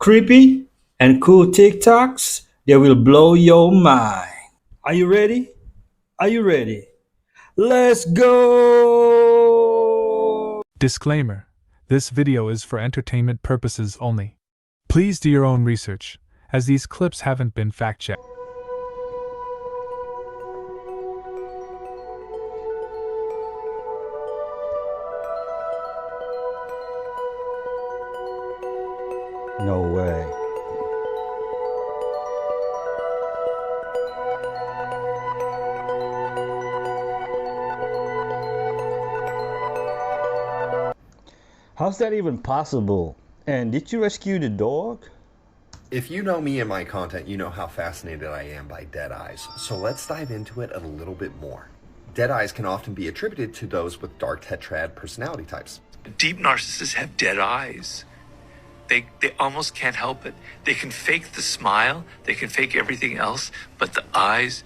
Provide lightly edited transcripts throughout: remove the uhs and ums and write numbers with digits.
creepy and cool TikToks that will blow your mind. Are you ready? Are you ready? Let's go! Disclaimer: this video is for entertainment purposes only. Please do your own research, as these clips haven't been fact-checked. No way. How's that even possible? And did you rescue the dog? If you know me and my content, you know how fascinated I am by dead eyes. So let's dive into it a little bit more. Dead eyes can often be attributed to those with dark tetrad personality types. Deep narcissists have dead eyes. They almost can't help it. They can fake the smile, they can fake everything else, but the eyes,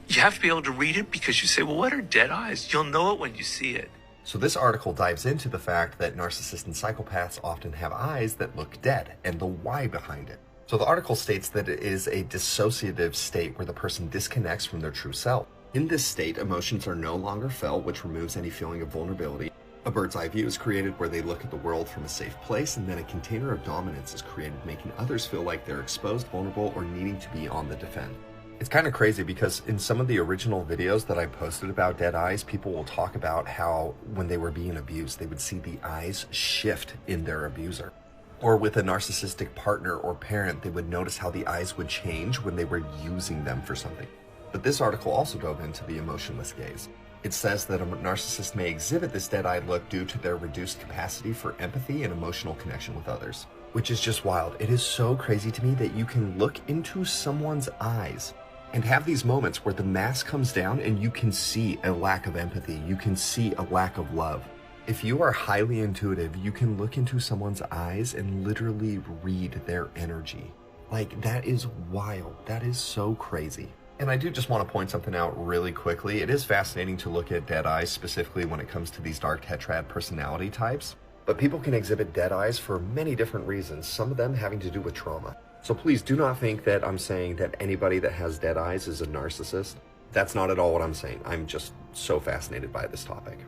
you have to be able to read it because you say, well, what are dead eyes? You'll know it when you see it. So this article dives into the fact that narcissists and psychopaths often have eyes that look dead and the why behind it. So the article states that it is a dissociative state where the person disconnects from their true self. In this state, emotions are no longer felt, which removes any feeling of vulnerability. A bird's eye view is created where they look at the world from a safe place, and then a container of dominance is created, making others feel like they're exposed, vulnerable, or needing to be on the defend. It's kind of crazy because in some of the original videos that I posted about dead eyes, people will talk about how when they were being abused, they would see the eyes shift in their abuser. Or with a narcissistic partner or parent, they would notice how the eyes would change when they were using them for something. But this article also dove into the emotionless gaze. It says that a narcissist may exhibit this dead-eyed look due to their reduced capacity for empathy and emotional connection with others, which is just wild. It is so crazy to me that you can look into someone's eyes and have these moments where the mask comes down and you can see a lack of empathy. You can see a lack of love. If you are highly intuitive, you can look into someone's eyes and literally read their energy. Like, that is wild. That is so crazy. And I do just want to point something out really quickly. It is fascinating to look at dead eyes, specifically when it comes to these dark tetrad personality types. But people can exhibit dead eyes for many different reasons, some of them having to do with trauma. So please do not think that I'm saying that anybody that has dead eyes is a narcissist. That's not at all what I'm saying. I'm just so fascinated by this topic.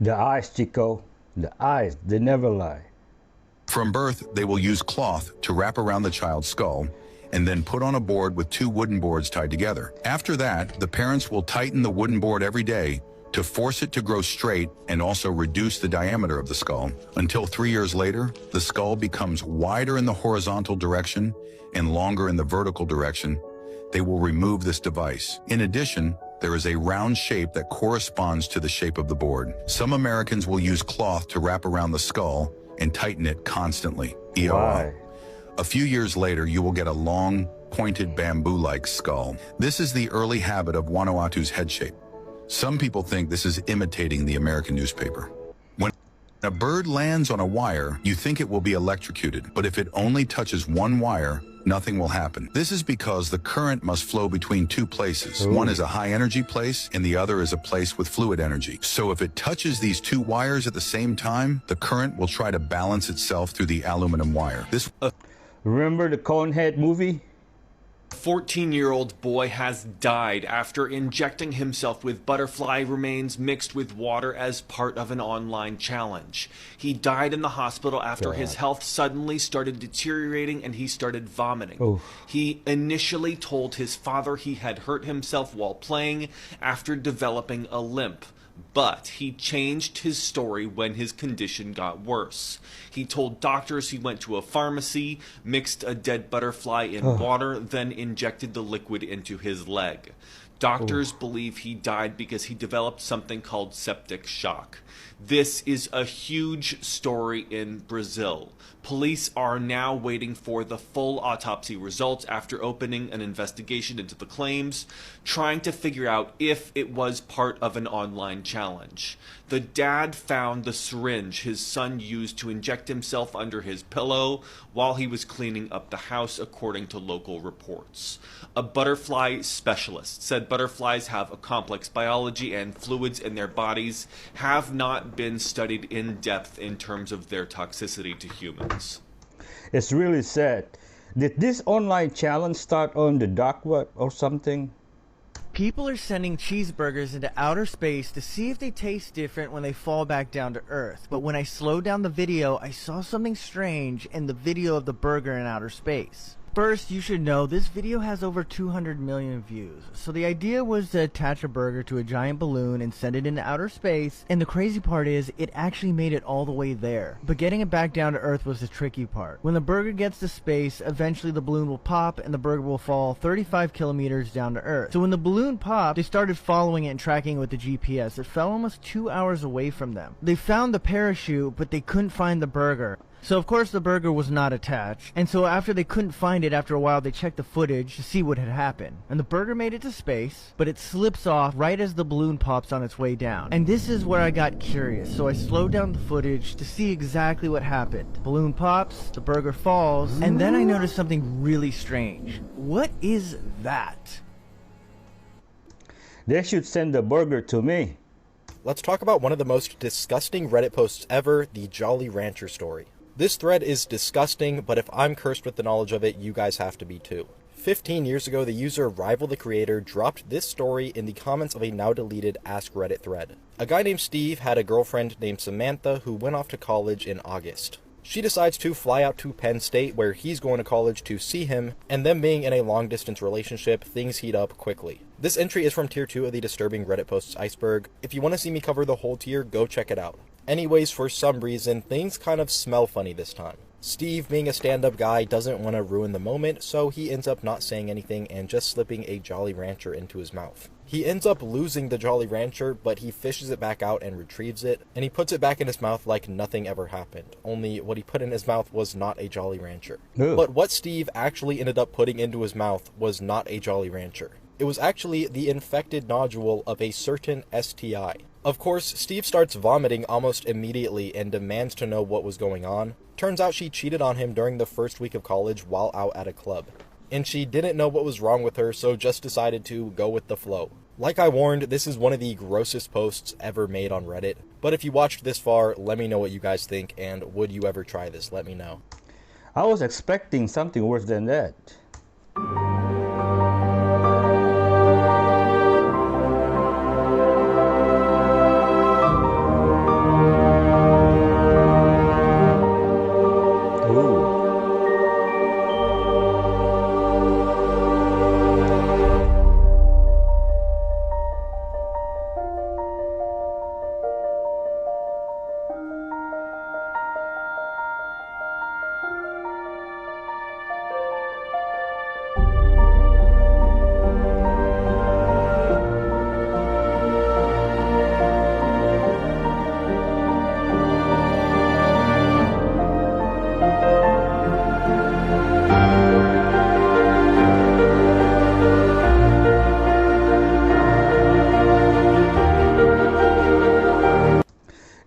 The eyes, Chico. The eyes, they never lie. From birth, they will use cloth to wrap around the child's skull and then put on a board with two wooden boards tied together. After that, the parents will tighten the wooden board every day to force it to grow straight and also reduce the diameter of the skull. Until 3 years later, the skull becomes wider in the horizontal direction and longer in the vertical direction. They will remove this device. In addition, there is a round shape that corresponds to the shape of the board. Some Americans will use cloth to wrap around the skull and tighten it constantly. Why? A few years later, you will get a long, pointed bamboo-like skull. This is the early habit of Vanuatu's head shape. Some people think this is imitating the American newspaper. When a bird lands on a wire, you think it will be electrocuted, but if it only touches one wire, nothing will happen. This is because the current must flow between two places. Ooh. One is a high-energy place, and the other is a place with fluid energy. So if it touches these two wires at the same time, the current will try to balance itself through the aluminum wire. Remember the Conehead movie? A 14-year-old boy has died after injecting himself with butterfly remains mixed with water as part of an online challenge. He died in the hospital after his health suddenly started deteriorating and he started vomiting. Oof. He initially told his father he had hurt himself while playing after developing a limp. But he changed his story when his condition got worse. He told doctors he went to a pharmacy, mixed a dead butterfly in water, then injected the liquid into his leg. Doctors believe he died because he developed something called septic shock. This is a huge story in Brazil. Police are now waiting for the full autopsy results after opening an investigation into the claims, trying to figure out if it was part of an online challenge. The dad found the syringe his son used to inject himself under his pillow while he was cleaning up the house, according to local reports. A butterfly specialist said butterflies have a complex biology and fluids in their bodies have not been studied in depth in terms of their toxicity to humans. It's really sad. Did this online challenge start on the dark web or something? People are sending cheeseburgers into outer space to see if they taste different when they fall back down to Earth. But when I slowed down the video, I saw something strange in the video of the burger in outer space. First, you should know this video has over 200 million views. So the idea was to attach a burger to a giant balloon and send it into outer space. And the crazy part is, it actually made it all the way there. But getting it back down to Earth was the tricky part. When the burger gets to space, eventually the balloon will pop and the burger will fall 35 kilometers down to Earth. So when the balloon popped, they started following it and tracking it with the GPS. It fell almost 2 hours away from them. They found the parachute, but they couldn't find the burger. So of course the burger was not attached, and so after they couldn't find it, after a while they checked the footage to see what had happened. And the burger made it to space, but it slips off right as the balloon pops on its way down. And this is where I got curious, so I slowed down the footage to see exactly what happened. Balloon pops, the burger falls, and then I noticed something really strange. What is that? They should send the burger to me. Let's talk about one of the most disgusting Reddit posts ever, the Jolly Rancher story. This thread is disgusting, but if I'm cursed with the knowledge of it, you guys have to be too. 15 years ago, the user Rival the Creator dropped this story in the comments of a now deleted Ask Reddit thread. A guy named Steve had a girlfriend named Samantha who went off to college in August. She decides to fly out to Penn State where he's going to college to see him, and them being in a long distance relationship, things heat up quickly. This entry is from tier 2 of the disturbing Reddit posts iceberg. If you want to see me cover the whole tier, go check it out. Anyways, for some reason, things kind of smell funny this time. Steve, being a stand-up guy, doesn't want to ruin the moment, so he ends up not saying anything and just slipping a Jolly Rancher into his mouth. He ends up losing the Jolly Rancher, but he fishes it back out and retrieves it, and he puts it back in his mouth like nothing ever happened. Only what he put in his mouth was not a Jolly Rancher. Ugh. But what Steve actually ended up putting into his mouth was not a Jolly Rancher. It was actually the infected nodule of a certain STI. Of course, Steve starts vomiting almost immediately and demands to know what was going on. Turns out she cheated on him during the first week of college while out at a club. And she didn't know what was wrong with her, so just decided to go with the flow. Like I warned, this is one of the grossest posts ever made on Reddit. But if you watched this far, let me know what you guys think, and would you ever try this? Let me know. I was expecting something worse than that.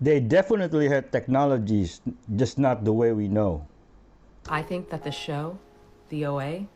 They definitely had technologies, just not the way we know. I think that the show, the OA,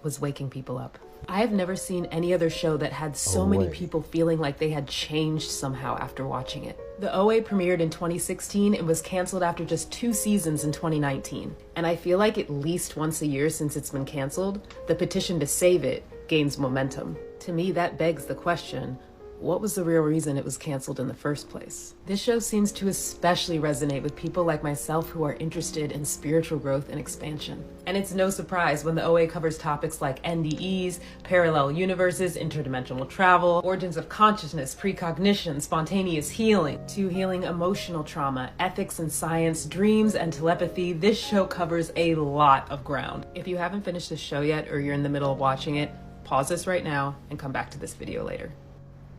was waking people up. I have never seen any other show that had so many people feeling like they had changed somehow after watching it. The OA premiered in 2016 and was canceled after just 2 seasons in 2019. And I feel like at least once a year since it's been canceled, the petition to save it gains momentum. To me, that begs the question, what was the real reason it was canceled in the first place? This show seems to especially resonate with people like myself who are interested in spiritual growth and expansion. And it's no surprise when the OA covers topics like NDEs, parallel universes, interdimensional travel, origins of consciousness, precognition, spontaneous healing, to healing emotional trauma, ethics and science, dreams and telepathy. This show covers a lot of ground. If you haven't finished the show yet or you're in the middle of watching it, pause this right now and come back to this video later.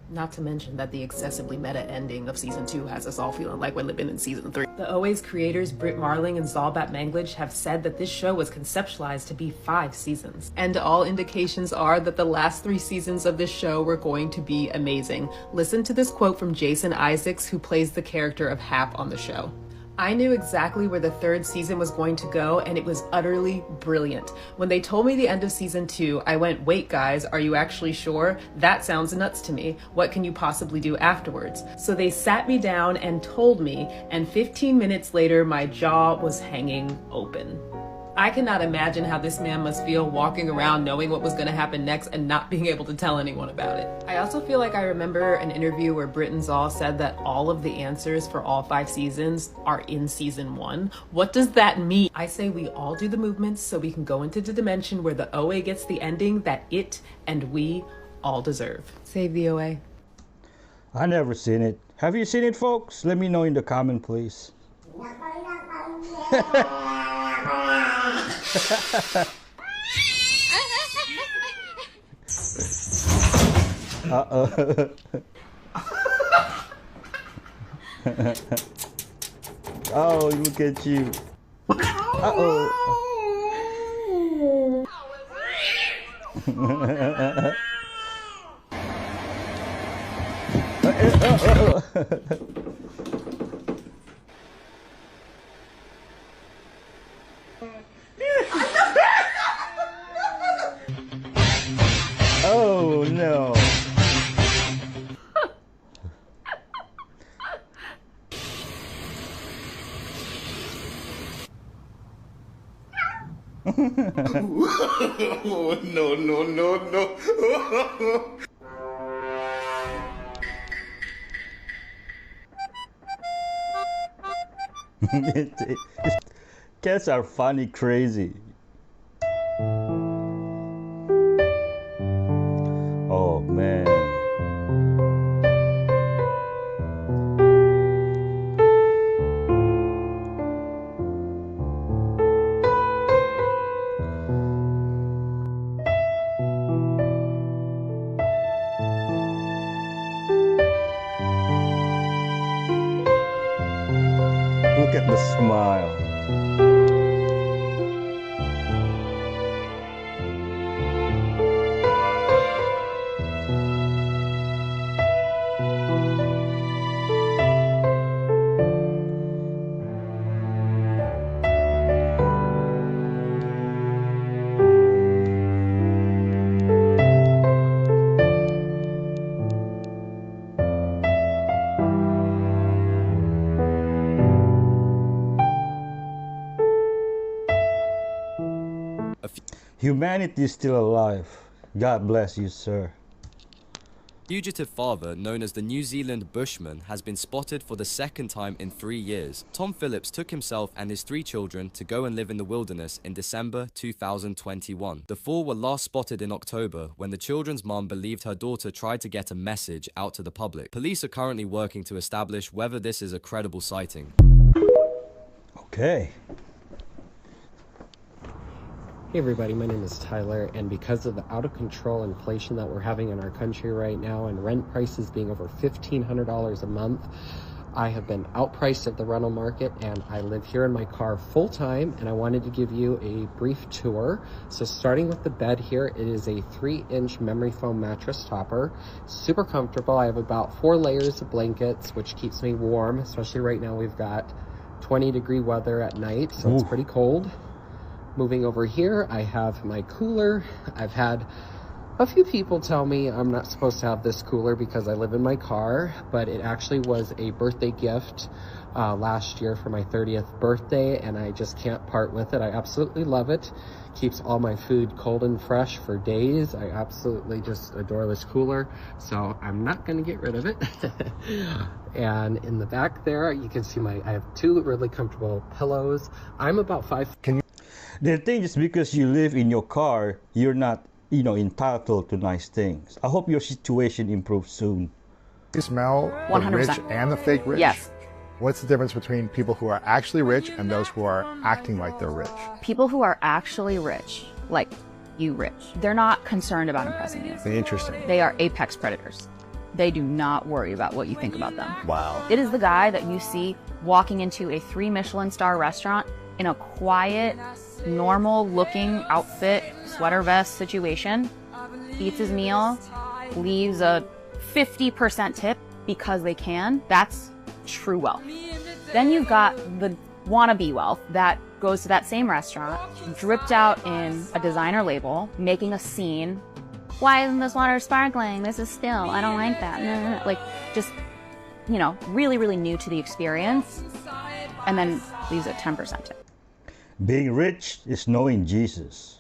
Not to mention that the excessively meta ending of season 2 has us all feeling like we're living in season 3. The OA's creators, Britt Marling and Zalbat Manglich, have said that this show was conceptualized to be 5 seasons. And all indications are that the last 3 seasons of this show were going to be amazing. Listen to this quote from Jason Isaacs, who plays the character of Hap on the show. I knew exactly where the 3rd season was going to go, and it was utterly brilliant. When they told me the end of season 2, I went, wait guys, are you actually sure? That sounds nuts to me. What can you possibly do afterwards? So they sat me down and told me, and 15 minutes later, my jaw was hanging open. I cannot imagine how this man must feel walking around knowing what was going to happen next and not being able to tell anyone about it. I also feel like I remember an interview where Britton Zoll said that all of the answers for all 5 seasons are in season 1. What does that mean? I say we all do the movements so we can go into the dimension where the OA gets the ending that it and we all deserve. Save the OA. I never seen it. Have you seen it, folks? Let me know in the comment, please. Uh-oh. Oh, look at you. Uh-oh. Oh no. Oh, no, no, no, no. Cats are funny, crazy. Oh man. Look at the smile. Humanity is still alive. God bless you, sir. Fugitive father, known as the New Zealand Bushman, has been spotted for the second time in 3 years. Tom Phillips took himself and his 3 children to go and live in the wilderness in December 2021. The 4 were last spotted in October when the children's mom believed her daughter tried to get a message out to the public. Police are currently working to establish whether this is a credible sighting. Okay. Hey everybody, my name is Tyler, and because of the out-of-control inflation that we're having in our country right now and rent prices being over $1,500 a month, I have been outpriced at the rental market, and I live here in my car full-time, and I wanted to give you a brief tour. So starting with the bed here, it is a 3-inch memory foam mattress topper. Super comfortable. I have about 4 layers of blankets, which keeps me warm, especially right now we've got 20-degree weather at night, so it's pretty cold. Moving over here, I have my cooler. I've had a few people tell me I'm not supposed to have this cooler because I live in my car, but it actually was a birthday gift last year for my 30th birthday, and I just can't part with it. I absolutely love it. Keeps all my food cold and fresh for days. I absolutely just adore this cooler, so I'm not gonna get rid of it. And in the back there, you can see I have 2 really comfortable pillows. I'm about 5. The thing is, because you live in your car, you're not, entitled to nice things. I hope your situation improves soon. You smell the 100%. rich and the fake rich? Yes. What's the difference between people who are actually rich and those who are acting like they're rich? People who are actually rich, like you rich, they're not concerned about impressing you. Interesting. They are apex predators. They do not worry about what you think about them. Wow. It is the guy that you see walking into a 3 Michelin star restaurant in a quiet, normal looking outfit, sweater vest situation, eats his meal, leaves a 50% tip because they can. That's true wealth. Then you've got the wannabe wealth that goes to that same restaurant, dripped out in a designer label, making a scene. Why isn't this water sparkling? This is still, I don't like that. No. Like, just, really, really new to the experience, and then leaves a 10% tip. Being rich is knowing Jesus.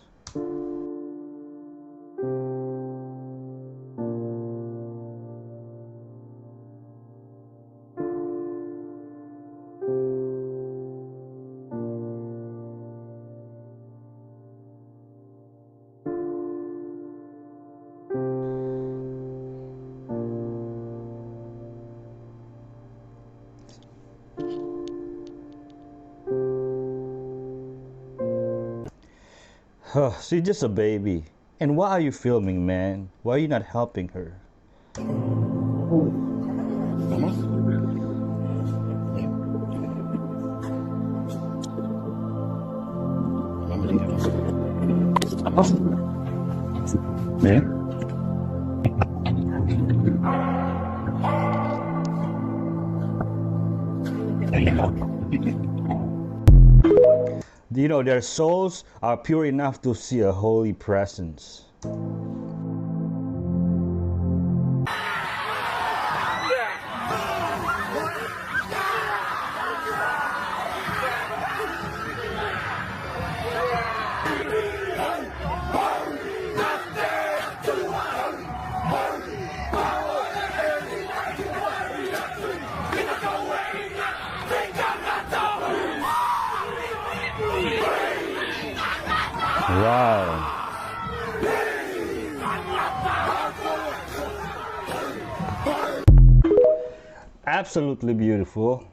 She's just a baby. And why are you filming, man? Why are you not helping her? You know, their souls are pure enough to see a holy presence. Wow. Absolutely beautiful.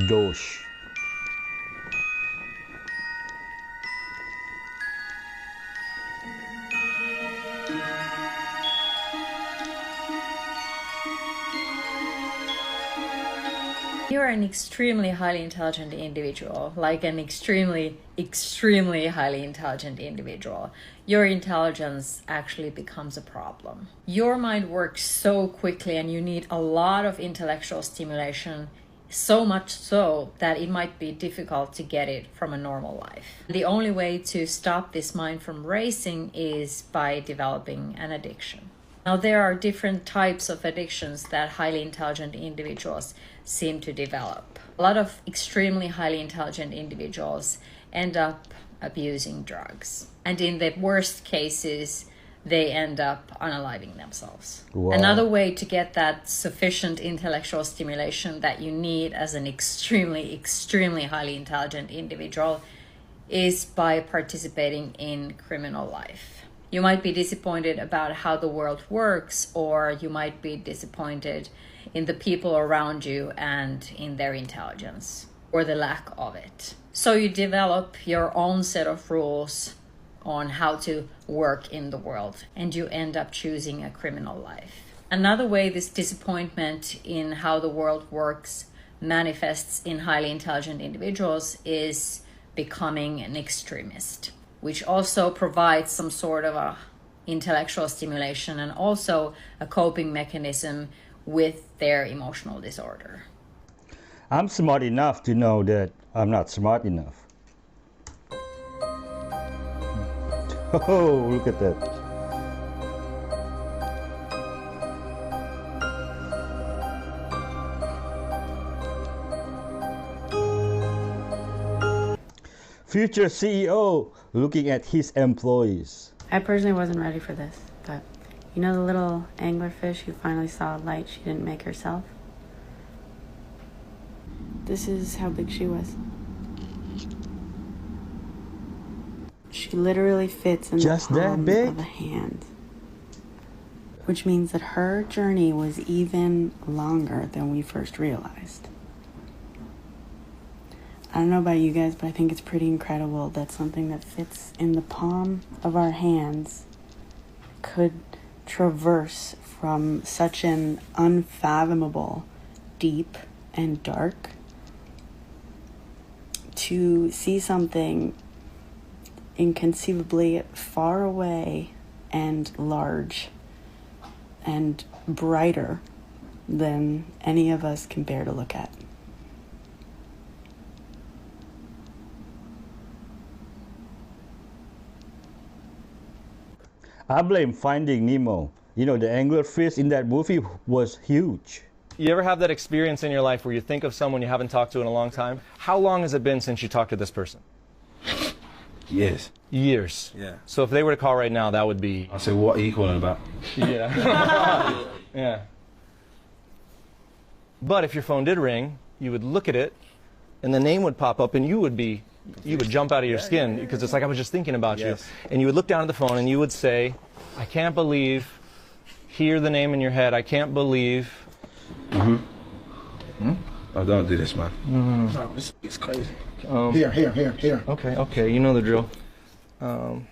Dosh. You're an extremely highly intelligent individual, like an extremely highly intelligent individual. Your intelligence actually becomes a problem. Your mind works so quickly and you need a lot of intellectual stimulation, so much so that it might be difficult to get it from a normal life. The only way to stop this mind from racing is by developing an addiction. Now, there are different types of addictions that highly intelligent individuals seem to develop. A lot of extremely highly intelligent individuals end up abusing drugs. And in the worst cases, they end up unaliving themselves. Wow. Another way to get that sufficient intellectual stimulation that you need as an extremely highly intelligent individual is by participating in criminal life. You might be disappointed about how the world works, or you might be disappointed in the people around you and in their intelligence, or the lack of it. So you develop your own set of rules on how to work in the world, and you end up choosing a criminal life. Another way this disappointment in how the world works manifests in highly intelligent individuals is becoming an extremist, which also provides some sort of a intellectual stimulation and also a coping mechanism with their emotional disorder. I'm smart enough to know that I'm not smart enough. Oh, look at that. Future CEO looking at his employees. I personally wasn't ready for this, but you know the little anglerfish who finally saw a light she didn't make herself? This is how big she was. She literally fits in Just the that palm big? of a hand. Which means that her journey was even longer than we first realized. I don't know about you guys, but I think it's pretty incredible that something that fits in the palm of our hands could traverse from such an unfathomable, deep, and dark to see something inconceivably far away and large and brighter than any of us can bear to look at. I blame Finding Nemo. You know, the anglerfish in that movie was huge. You ever have that experience in your life where you think of someone you haven't talked to in a long time? How long has it been since you talked to this person? Yes. Years. Yeah. So if they were to call right now, that would be... I say, what are you calling about? Yeah. Yeah. But if your phone did ring, you would look at it, and the name would pop up, and you would jump out of your skin, because it's like, I was just thinking about you. And you would look down at the phone, and you would say, I can't believe, hear the name in your head, I can't believe... Oh, don't do this, man. No, it's crazy. Here. Okay, you know the drill. Hold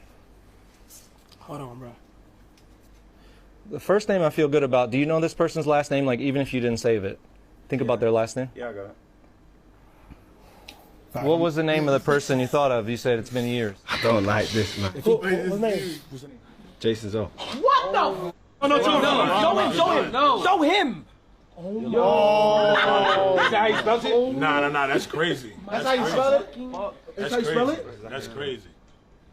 on, bro. The first name I feel good about, do you know this person's last name, like even if you didn't save it? Think about their last name. Yeah, I got it. What was the name of the person you thought of? You said it's been years. I don't like this, man. What's his name? Jason Zoe. What the? No. Show him. Oh. Is that how you spelled it? Nah, that's crazy. That's how you spell it? That's how you spell it? That's crazy.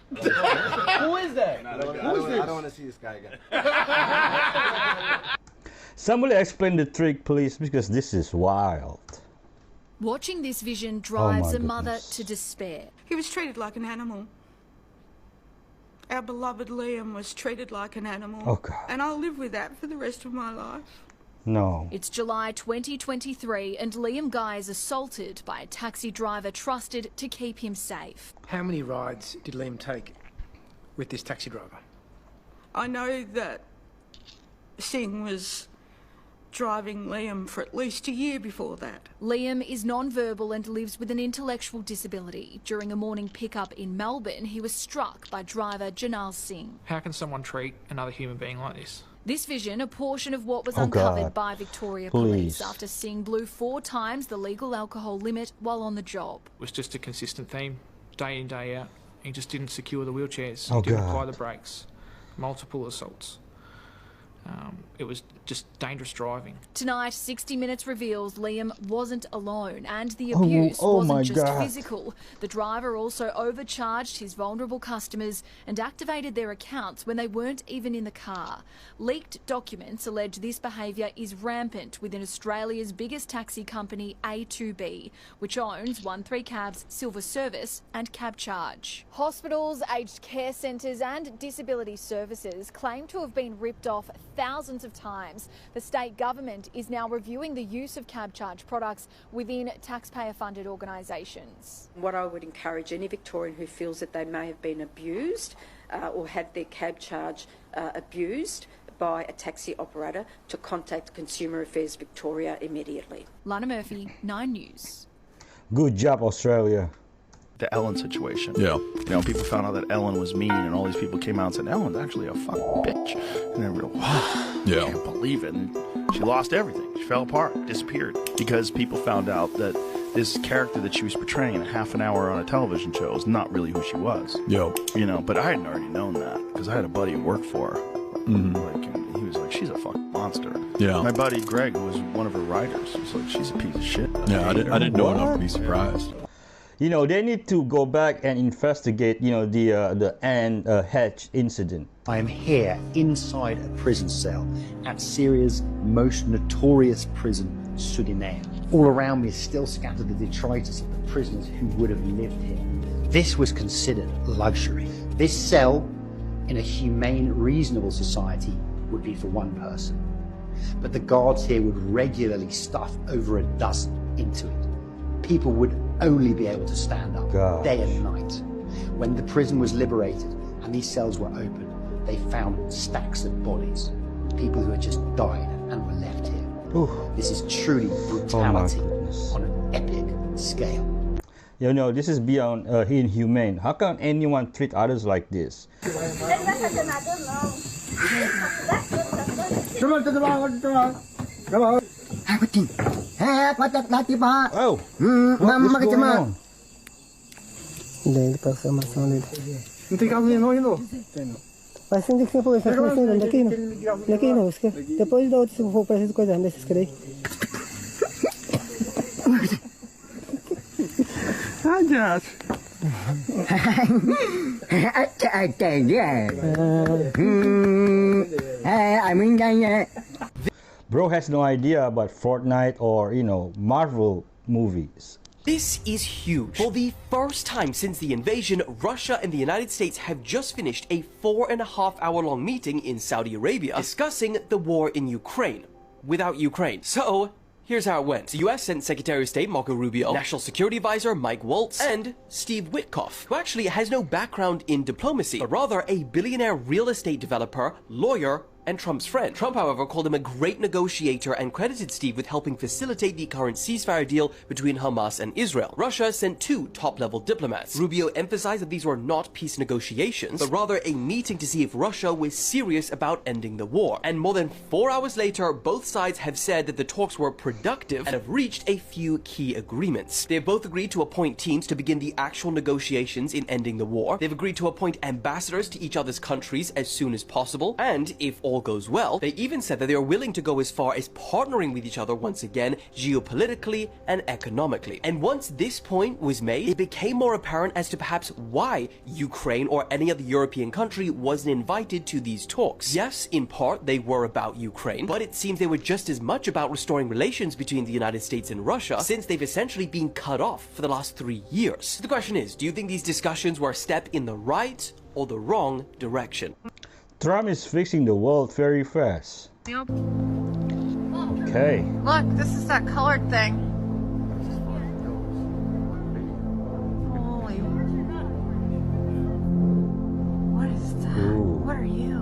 Who is that? Who is this? I don't want to see this guy again. Somebody explain the trick, please, because this is wild. Watching this vision drives my a mother goodness. to despair. He was treated like an animal. Our beloved Liam was treated like an animal. Oh, God. And I'll live with that for the rest of my life. No. It's July 2023 and Liam Guy is assaulted by a taxi driver trusted to keep him safe. How many rides did Liam take with this taxi driver? I know that Singh was driving Liam for at least a year before that. Liam is non-verbal and lives with an intellectual disability. During a morning pickup in Melbourne, he was struck by driver Janal Singh. How can someone treat another human being like this? This vision, a portion of what was Oh, uncovered God. by Victoria Please. Police after Singh blew 4 times the legal alcohol limit while on the job. It was just a consistent theme, day in, day out. He just didn't secure the wheelchairs, Oh, didn't God. apply the brakes, multiple assaults. It was just dangerous driving. Tonight, 60 Minutes reveals Liam wasn't alone and the Oh, abuse oh my wasn't just God. physical. The driver also overcharged his vulnerable customers and activated their accounts when they weren't even in the car. Leaked documents allege this behaviour is rampant within Australia's biggest taxi company, A2B, which owns 13Cabs, Silver Service and Cab Charge. Hospitals, aged care centres and disability services claim to have been ripped off thousands of times. The state government is now reviewing the use of cab charge products within taxpayer-funded organisations. What I would encourage any Victorian who feels that they may have been abused or had their cab charge abused by a taxi operator to contact Consumer Affairs Victoria immediately. Lana Murphy, 9 News. Good job, Australia. The Ellen situation. Yeah. You know, people found out that Ellen was mean, and all these people came out and said, Ellen's actually a fucking bitch. And they were like, wow, Yeah. I can't believe it. And she lost everything. She fell apart, disappeared. Because people found out that this character that she was portraying in a half an hour on a television show is not really who she was. Yeah. You know, but I hadn't already known that, because I had a buddy who worked for her. Like, and he was like, she's a fucking monster. Yeah. My buddy Greg, who was one of her writers, was like, she's a piece of shit. Yeah, I didn't know enough to be What? surprised. You know, they need to go back and investigate, you know, the Anne Hatch incident. I am here inside a prison cell at Syria's most notorious prison, Sudaner. All around me is still scattered the detritus of the prisoners who would have lived here. This was considered luxury. This cell, in a humane, reasonable society, would be for one person. But the guards here would regularly stuff over a dozen into it. People would only be able to stand up day and night. When the prison was liberated and these cells were opened, they found stacks of bodies, people who had just died and were left here. Ooh. This is truly brutality goodness. on an epic scale. You know, this is beyond inhumane. How can anyone treat others like this? Oh, what is going on? Ele passou a maçã dele. Não tem carro não, não. Mas sem que você for daqui não. Daqui não, depois da outra se for parecido coisa desses creio. Ah, já. Bro has no idea about Fortnite or, Marvel movies. This is huge. For the first time since the invasion, Russia and the United States have just finished a 4.5-hour-long meeting in Saudi Arabia discussing the war in Ukraine. Without Ukraine. So, here's how it went. The US sent Secretary of State Marco Rubio, National Security Advisor Mike Waltz, and Steve Witkoff, who actually has no background in diplomacy, but rather a billionaire real estate developer, lawyer, and Trump's friend. Trump, however, called him a great negotiator and credited Steve with helping facilitate the current ceasefire deal between Hamas and Israel. Russia sent 2 top-level diplomats. Rubio emphasized that these were not peace negotiations, but rather a meeting to see if Russia was serious about ending the war. And more than 4 hours later, both sides have said that the talks were productive and have reached a few key agreements. They have both agreed to appoint teams to begin the actual negotiations in ending the war. They've agreed to appoint ambassadors to each other's countries as soon as possible, and if all goes well, they even said that they are willing to go as far as partnering with each other once again, geopolitically and economically. And once this point was made, it became more apparent as to perhaps why Ukraine or any other European country wasn't invited to these talks. Yes, in part they were about Ukraine, but it seems they were just as much about restoring relations between the United States and Russia, since they've essentially been cut off for the last 3 years. So the question is, do you think these discussions were a step in the right or the wrong direction? Trump is fixing the world very fast. Okay. Look, this is that colored thing. Holy. What is that? Ooh. What are you?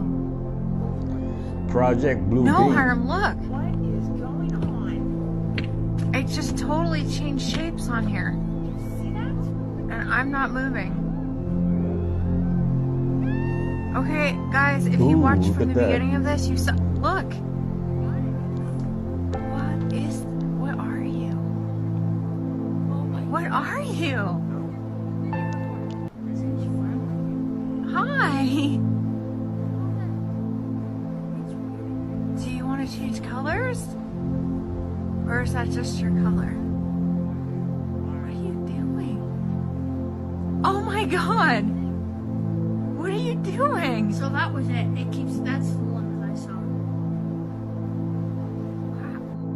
Project Blue No, Beam. Hiram, look. What is going on? It just totally changed shapes on here. See that? And I'm not moving. Okay, guys, if you watched from the beginning of this, you saw. Look. What are you? What are you? Hi. Do you want to change colors? Or is that just your color? What are you doing? Oh my god! What are you doing? So that was it. That's the one that I saw.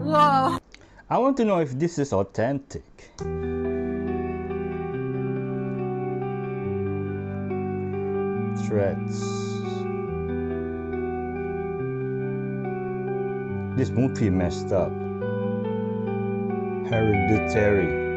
Whoa. I want to know if this is authentic. Threads. This movie messed up. Hereditary.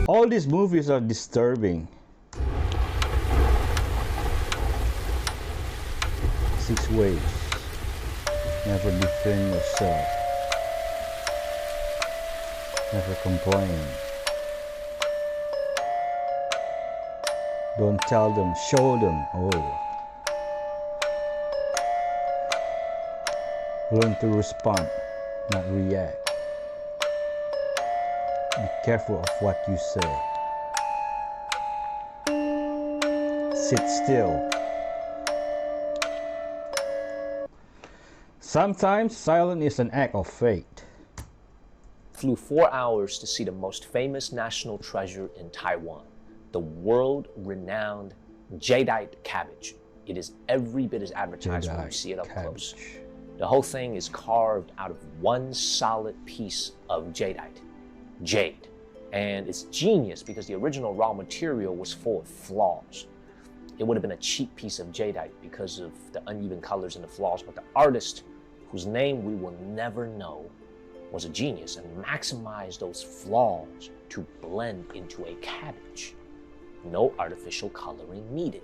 All these movies are disturbing. 6 ways. Never defend yourself. Never complain. Don't tell them, show them. Oh. Learn to respond, not react. Be careful of what you say. Sit still. Sometimes silence is an act of faith. Flew 4 hours to see the most famous national treasure in Taiwan, the world-renowned jadeite cabbage. It is every bit as advertised when you see it up close. The whole thing is carved out of one solid piece of jadeite. Jade. And it's genius because the original raw material was full of flaws. It would have been a cheap piece of jadeite because of the uneven colors and the flaws, but the artist, whose name we will never know, was a genius and maximized those flaws to blend into a cabbage. No artificial coloring needed.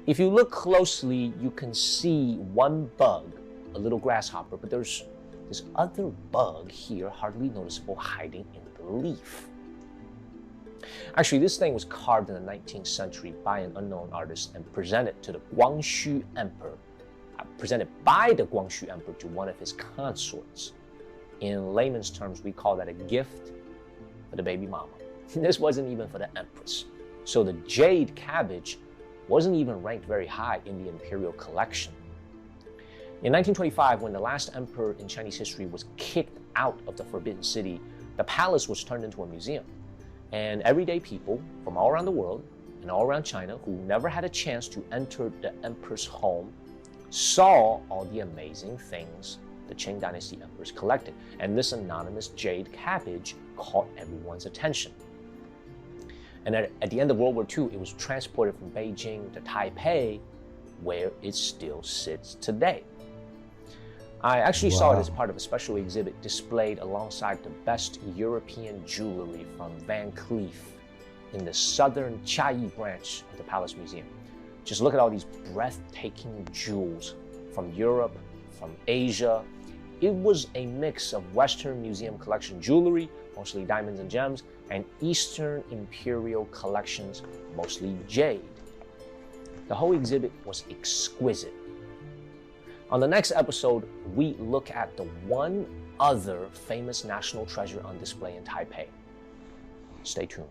If you look closely, you can see one bug, a little grasshopper, but there's this other bug here, hardly noticeable, hiding in the leaf. Actually, this thing was carved in the 19th century by an unknown artist and presented to the Guangxu Emperor, presented by the Guangxu Emperor to one of his consorts. In layman's terms, we call that a gift for the baby mama. This wasn't even for the empress. So the jade cabbage wasn't even ranked very high in the imperial collection. In 1925, when the last emperor in Chinese history was kicked out of the Forbidden City, the palace was turned into a museum. And everyday people from all around the world and all around China who never had a chance to enter the emperor's home saw all the amazing things the Qing Dynasty emperors collected. And this anonymous jade cabbage caught everyone's attention. And at the end of World War II, it was transported from Beijing to Taipei, where it still sits today. I actually saw it as part of a special exhibit displayed alongside the best European jewelry from Van Cleef in the southern Chiayi branch of the Palace Museum. Just look at all these breathtaking jewels from Europe, from Asia. It was a mix of Western Museum collection jewelry, mostly diamonds and gems, and Eastern Imperial collections, mostly jade. The whole exhibit was exquisite. On the next episode, we look at the one other famous national treasure on display in Taipei. Stay tuned.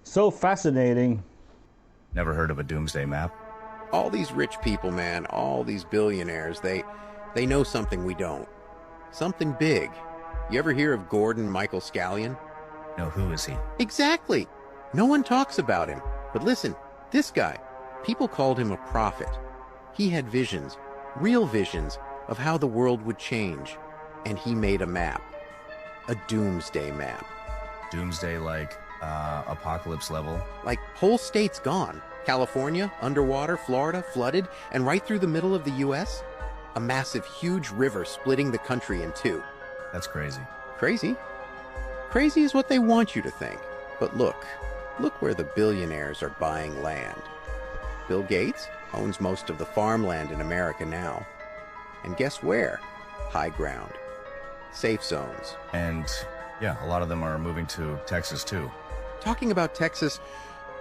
So fascinating. Never heard of a doomsday map? All these rich people, man, all these billionaires, they know something we don't. Something big. You ever hear of Gordon Michael Scallion? No, who is he? Exactly. No one talks about him. But listen, this guy, people called him a prophet. He had visions, real visions, of how the world would change. And he made a map. A doomsday map. Doomsday like apocalypse level? Like whole states gone. California, underwater, Florida, flooded, and right through the middle of the U.S., a massive, huge river splitting the country in two. That's crazy. Crazy? Crazy is what they want you to think. But look where the billionaires are buying land. Bill Gates owns most of the farmland in America now. And guess where? High ground. Safe zones. And yeah, a lot of them are moving to Texas too. Talking about Texas,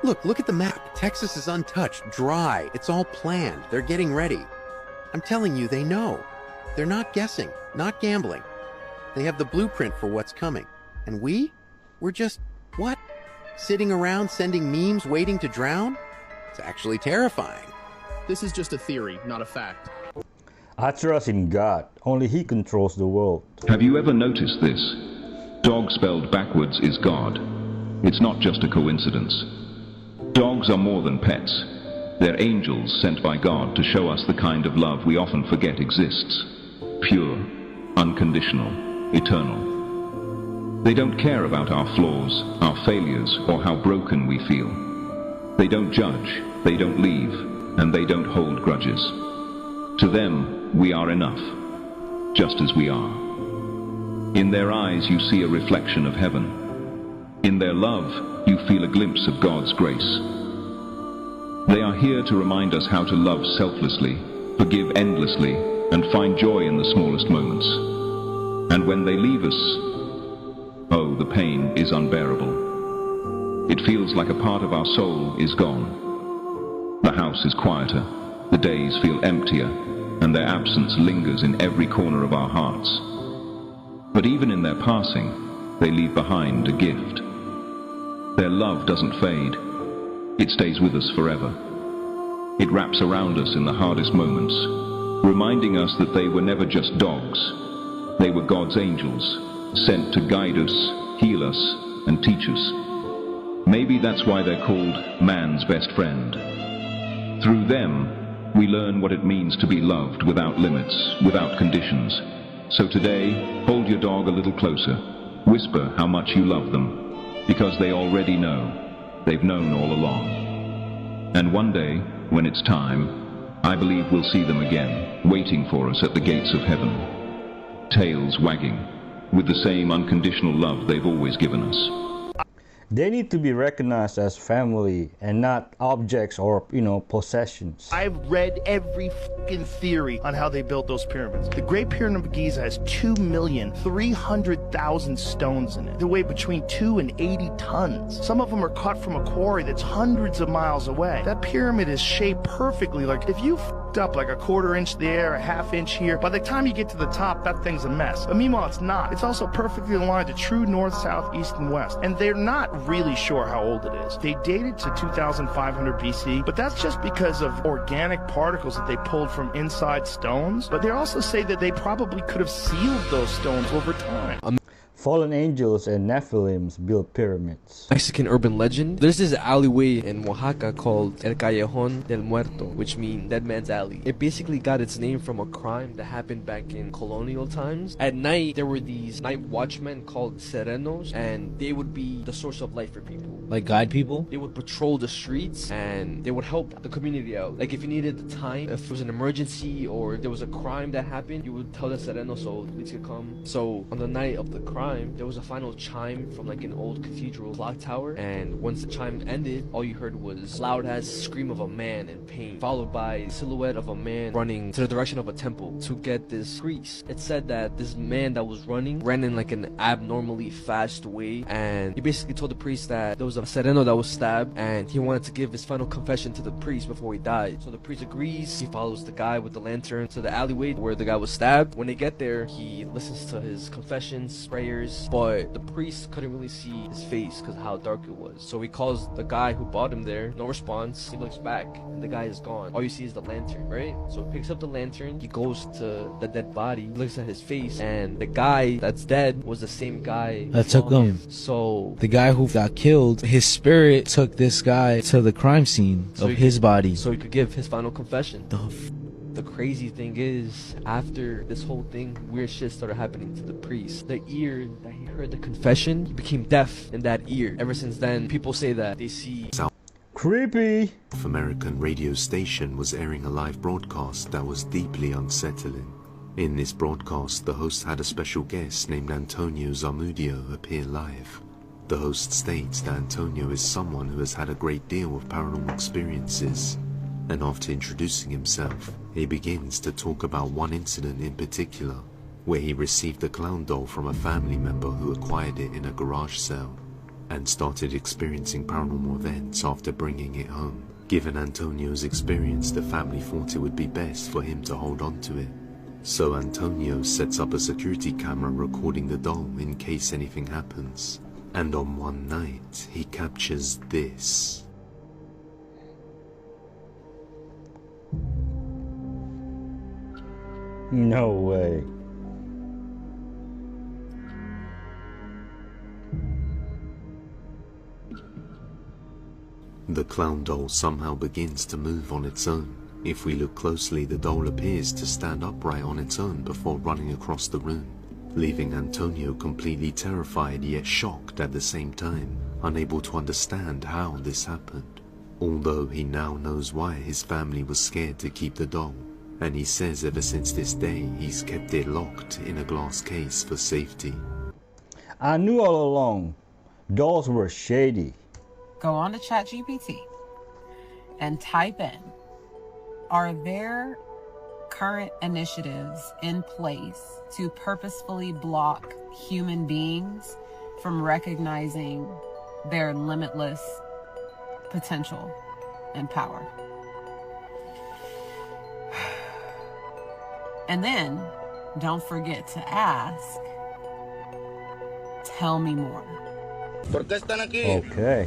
look at the map. Texas is untouched, dry. It's all planned. They're getting ready. I'm telling you, they know. They're not guessing, not gambling. They have the blueprint for what's coming. And we're just, what? Sitting around sending memes waiting to drown? It's actually terrifying. This is just a theory, not a fact. I trust in God. Only He controls the world. Have you ever noticed this? Dog spelled backwards is God. It's not just a coincidence. Dogs are more than pets. They're angels sent by God to show us the kind of love we often forget exists. Pure, unconditional, eternal. They don't care about our flaws, our failures, or how broken we feel. They don't judge, they don't leave, and they don't hold grudges. To them, we are enough, just as we are. In their eyes you see a reflection of heaven. In their love, you feel a glimpse of God's grace. They are here to remind us how to love selflessly, forgive endlessly, and find joy in the smallest moments. And when they leave us, oh, the pain is unbearable. It feels like a part of our soul is gone. The house is quieter, the days feel emptier, and their absence lingers in every corner of our hearts. But even in their passing, they leave behind a gift. Their love doesn't fade. It stays with us forever. It wraps around us in the hardest moments, reminding us that they were never just dogs. They were God's angels, sent to guide us, heal us, and teach us. Maybe that's why they're called man's best friend. Through them, we learn what it means to be loved without limits, without conditions. So today, hold your dog a little closer. Whisper how much you love them, because they already know. They've known all along. And one day, when it's time, I believe we'll see them again, waiting for us at the gates of heaven. Tails wagging, with the same unconditional love they've always given us. They need to be recognized as family and not objects or, possessions. I've read every fucking theory on how they built those pyramids. The Great Pyramid of Giza has 2,300,000 stones in it. They weigh between 2 and 80 tons. Some of them are cut from a quarry that's hundreds of miles away. That pyramid is shaped perfectly. Like, if you up like a quarter inch there, a half inch here. By the time you get to the top, that thing's a mess. But meanwhile, it's not. It's also perfectly aligned to true north, south, east, and west. And they're not really sure how old it is. They date it to 2,500 BC, but that's just because of organic particles that they pulled from inside stones. But they also say that they probably could have sealed those stones over time. Fallen angels and Nephilims built pyramids. Mexican urban legend. There's this alleyway in Oaxaca called El Callejón del Muerto, which means Dead Man's Alley. It basically got its name from a crime that happened back in colonial times. At night, there were these night watchmen called serenos, and they would be the source of light for people. Like guide people? They would patrol the streets, and they would help the community out. Like if you needed the time, if it was an emergency, or there was a crime that happened, you would tell the sereno so the police could come. So on the night of the crime, there was a final chime from like an old cathedral clock tower, and once the chime ended, all you heard was loud ass scream of a man in pain, followed by a silhouette of a man running to the direction of a temple to get this priest. It said that this man that was running ran in like an abnormally fast way, and he basically told the priest that there was a sereno that was stabbed, and he wanted to give his final confession to the priest before he died. So the priest agrees. He follows the guy with the lantern to the alleyway where the guy was stabbed. When they get there, he listens to his confessions, prayers, but the priest couldn't really see his face because of how dark it was. So he calls the guy who brought him there. No response. He looks back and the guy is gone. All you see is the lantern, right? So he picks up the lantern. He goes to the dead body, looks at his face, and the guy that's dead was the same guy That took him. So the guy who got killed, his spirit took this guy to the crime scene of his body. So he could give his final confession. The crazy thing is, after this whole thing, weird shit started happening to the priest. The ear that he heard the confession, he became deaf in that ear. Ever since then, people say that they see... Creepy! South American radio station was airing a live broadcast that was deeply unsettling. In this broadcast, the host had a special guest named Antonio Zamudio appear live. The host states that Antonio is someone who has had a great deal of paranormal experiences, and after introducing himself, he begins to talk about one incident in particular, where he received a clown doll from a family member who acquired it in a garage sale, and started experiencing paranormal events after bringing it home. Given Antonio's experience, the family thought it would be best for him to hold on to it. So Antonio sets up a security camera recording the doll in case anything happens. And on one night, he captures this. No way. The clown doll somehow begins to move on its own. If we look closely, the doll appears to stand upright on its own before running across the room, leaving Antonio completely terrified yet shocked at the same time, unable to understand how this happened. Although he now knows why his family was scared to keep the doll, and he says ever since this day he's kept it locked in a glass case for safety. I knew all along, dolls were shady. Go on to ChatGPT and type in, are there current initiatives in place to purposefully block human beings from recognizing their limitless potential and power? And then don't forget to ask, tell me more. Okay.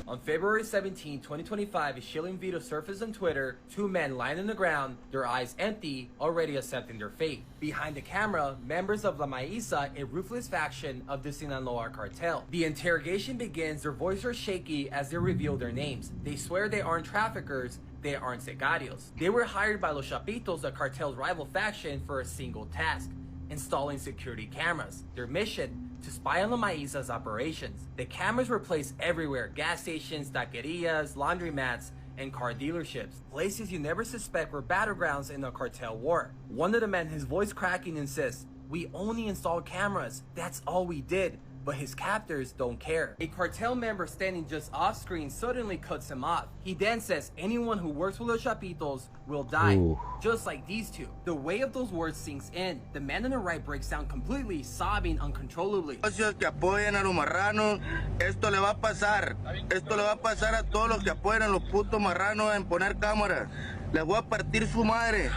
On February 17, 2025, a chilling video surfaced on Twitter. Two men lying on the ground, their eyes empty, already accepting their fate. Behind the camera, members of La Maíza, a ruthless faction of the Sinaloa cartel. The interrogation begins, their voices are shaky as they reveal their names. They swear they aren't traffickers, they aren't sicarios. They were hired by Los Chapitos, the cartel's rival faction, for a single task: installing security cameras. Their mission: to spy on La Maíza's operations. The cameras were placed everywhere: gas stations, taquerias, laundromats, and car dealerships. Places you never suspect were battlegrounds in the cartel war. One of the men, his voice cracking, insists, "We only installed cameras. That's all we did." But his captors don't care. A cartel member standing just off screen suddenly cuts him off. He then says anyone who works with Los Chapitos will die. Ooh. Just like these two. The weight of those words sinks in. The man on the right breaks down completely, sobbing uncontrollably. Socios que apoyen a los marranos, esto le va a pasar. Esto le va a pasar a todos los que apoyan a los putos marranos en poner cámaras. Les voy a partir su madre.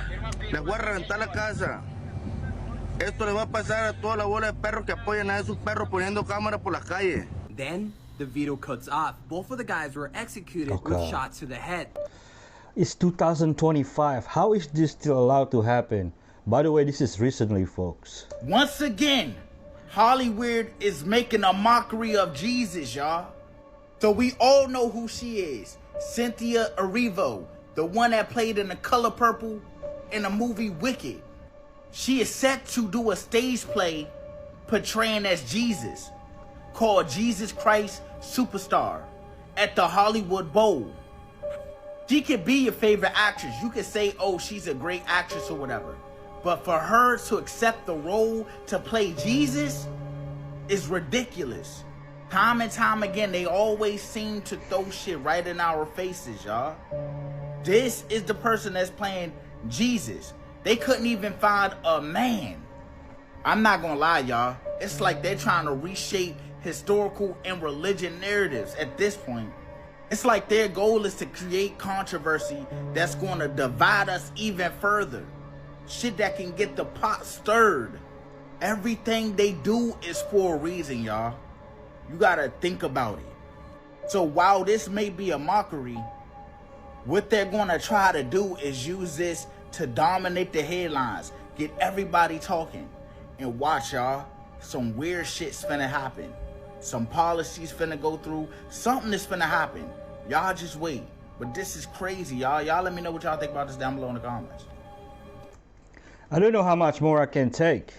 Les voy a reventar la casa. Esto le va a pasar a toda la bola de perros que apoyan a esos perros poniendo cámara por las calles. Then, the video cuts off. Both of the guys were executed with shots to the head. It's 2025. How is this still allowed to happen? By the way, this is recently, folks. Once again, Hollywood is making a mockery of Jesus, y'all. So we all know who she is. Cynthia Erivo, the one that played in The Color Purple in the movie Wicked. She is set to do a stage play portraying as Jesus, called Jesus Christ Superstar, at the Hollywood Bowl. She could be your favorite actress. You could say, oh, she's a great actress or whatever. But for her to accept the role to play Jesus is ridiculous. Time and time again, they always seem to throw shit right in our faces, y'all. This is the person that's playing Jesus. They couldn't even find a man. I'm not gonna lie, y'all. It's like they're trying to reshape historical and religion narratives at this point. It's like their goal is to create controversy that's gonna divide us even further. Shit that can get the pot stirred. Everything they do is for a reason, y'all. You gotta think about it. So while this may be a mockery, what they're gonna try to do is use this to dominate the headlines, get everybody talking. And watch, y'all, some weird shit's finna happen. Some policies finna go through, something is finna happen. Y'all just wait. But this is crazy, y'all. Y'all let me know what y'all think about this down below in the comments. I don't know how much more I can take.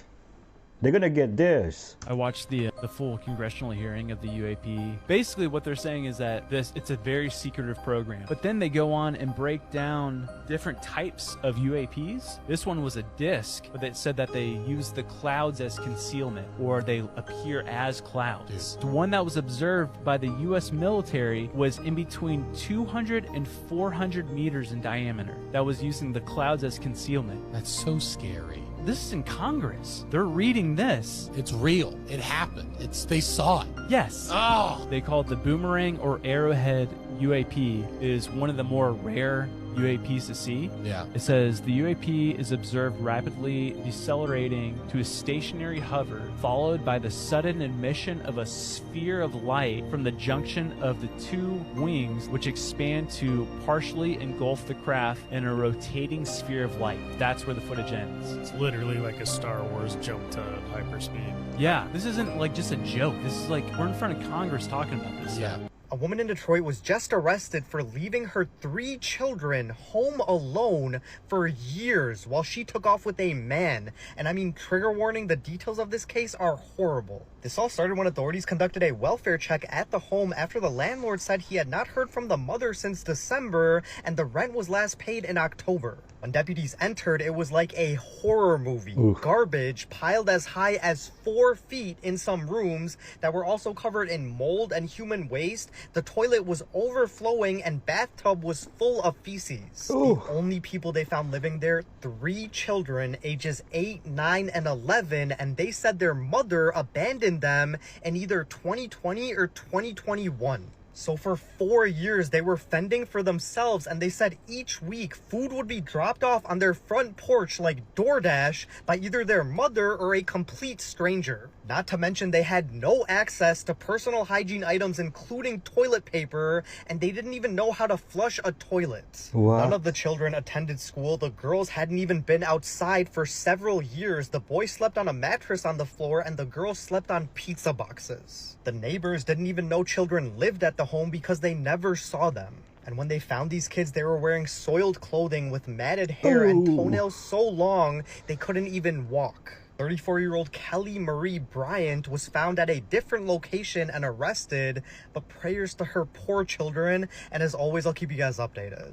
They're gonna get theirs. I watched the full congressional hearing of the UAP. Basically what they're saying is that it's a very secretive program. But then they go on and break down different types of UAPs. This one was a disc, but it said that they use the clouds as concealment, or they appear as clouds. The one that was observed by the US military was in between 200 and 400 meters in diameter. That was using the clouds as concealment. That's so scary. This is in Congress. They're reading this. It's real. It happened. They saw it. Yes. Oh. They call it the Boomerang or Arrowhead UAP. It is one of the more rare UAPs to see. Yeah. It says the UAP is observed rapidly decelerating to a stationary hover, followed by the sudden emission of a sphere of light from the junction of the two wings, which expand to partially engulf the craft in a rotating sphere of light. That's where the footage ends. It's literally like a Star Wars jump to hyperspeed. Yeah, this isn't like just a joke. This is like, we're in front of Congress talking about this. Yeah. A woman in Detroit was just arrested for leaving her 3 children home alone for years while she took off with a man. And I mean, trigger warning, the details of this case are horrible. This all started when authorities conducted a welfare check at the home after the landlord said he had not heard from the mother since December and the rent was last paid in October. When deputies entered, it was like a horror movie. Oof. Garbage piled as high as 4 feet in some rooms that were also covered in mold and human waste. The toilet was overflowing and bathtub was full of feces. Ooh. The only people they found living there, 3 children, ages 8, 9, and 11, and they said their mother abandoned them in either 2020 or 2021. So for 4 years, they were fending for themselves, and they said each week food would be dropped off on their front porch like DoorDash by either their mother or a complete stranger. Not to mention they had no access to personal hygiene items, including toilet paper, and they didn't even know how to flush a toilet. What? None of the children attended school. The girls hadn't even been outside for several years. The boy slept on a mattress on the floor, and the girls slept on pizza boxes. The neighbors didn't even know children lived at the home because they never saw them. And when they found these kids, they were wearing soiled clothing with matted hair and toenails so long they couldn't even walk. 34-year-old Kelly Marie Bryant was found at a different location and arrested, but prayers to her poor children, and as always, I'll keep you guys updated.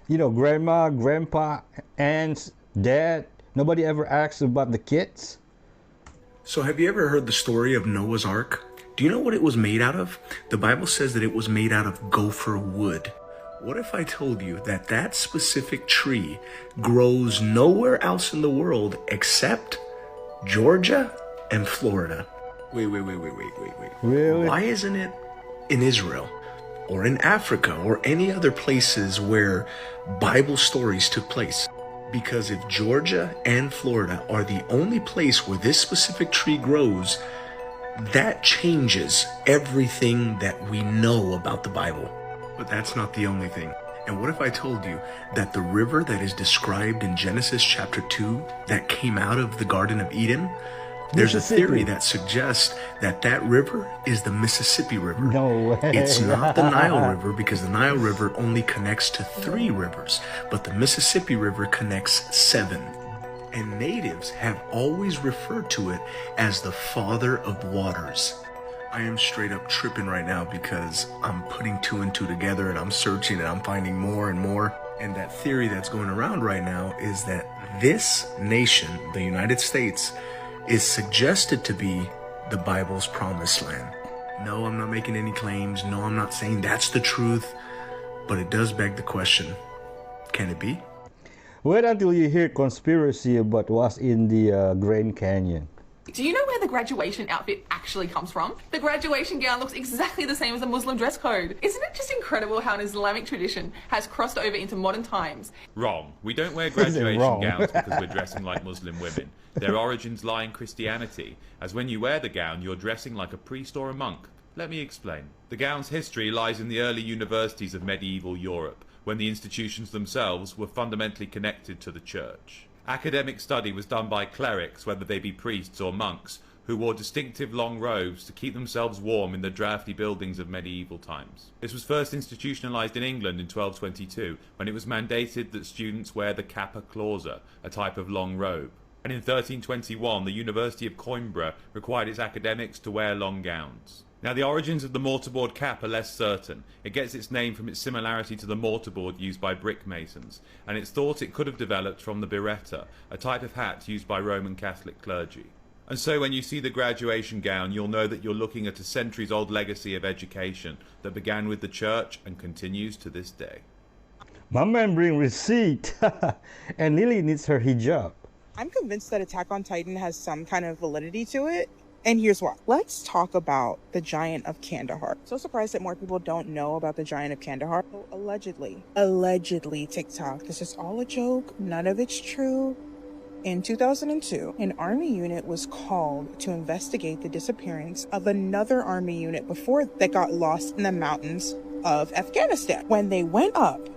You know, grandma, grandpa, aunts, dad, nobody ever asks about the kids? So have you ever heard the story of Noah's Ark? Do you know what it was made out of? The Bible says that it was made out of gopher wood. What if I told you that that specific tree grows nowhere else in the world except Georgia and Florida? Wait. Really? Why isn't it in Israel? or in Africa or any other places where Bible stories took place. Because if Georgia and Florida are the only place where this specific tree grows, that changes everything that we know about the Bible. But that's not the only thing. And what if I told you that the river that is described in Genesis chapter 2 that came out of the Garden of Eden, there's a theory that suggests that that river is the Mississippi River. No way. It's not the Nile River, because the Nile River only connects to 3 rivers, but the Mississippi River connects 7. And natives have always referred to it as the father of waters. I am straight up tripping right now because I'm putting 2 and 2 together and I'm searching and I'm finding more and more. And that theory that's going around right now is that this nation, the United States, is suggested to be the Bible's promised land. No, I'm not making any claims. No, I'm not saying that's the truth. But it does beg the question, can it be? Wait until you hear conspiracy about what's in the Grand Canyon. Do you know where the graduation outfit actually comes from? The graduation gown looks exactly the same as the Muslim dress code. Isn't it just incredible how an Islamic tradition has crossed over into modern times? Wrong. We don't wear graduation gowns because we're dressing like Muslim women. Their origins lie in Christianity, as when you wear the gown, you're dressing like a priest or a monk. Let me explain. The gown's history lies in the early universities of medieval Europe, when the institutions themselves were fundamentally connected to the church. Academic study was done by clerics, whether they be priests or monks, who wore distinctive long robes to keep themselves warm in the drafty buildings of medieval times. This was first institutionalized in England in 1222, when it was mandated that students wear the cappa clausa, a type of long robe. And in 1321, the University of Coimbra required its academics to wear long gowns. Now, the origins of the mortarboard cap are less certain. It gets its name from its similarity to the mortarboard used by brick masons, and it's thought it could have developed from the biretta, a type of hat used by Roman Catholic clergy. And so when you see the graduation gown, you'll know that you're looking at a centuries-old legacy of education that began with the church and continues to this day. My man bring receipt, and Lily needs her hijab. I'm convinced that Attack on Titan has some kind of validity to it. And here's why. Let's talk about the Giant of Kandahar. So surprised that more people don't know about the Giant of Kandahar. So allegedly, TikTok, this is all a joke. None of it's true. In 2002, an army unit was called to investigate the disappearance of another army unit before that got lost in the mountains of Afghanistan. When they went up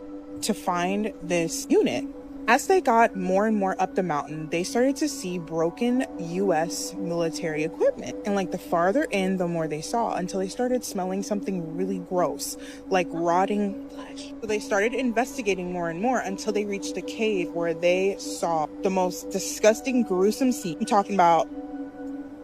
to find this unit, as they got more and more up the mountain, they started to see broken U.S. military equipment. And like the farther in, the more they saw, until they started smelling something really gross, like rotting flesh. So they started investigating more and more until they reached a cave where they saw the most disgusting, gruesome scene. I'm talking about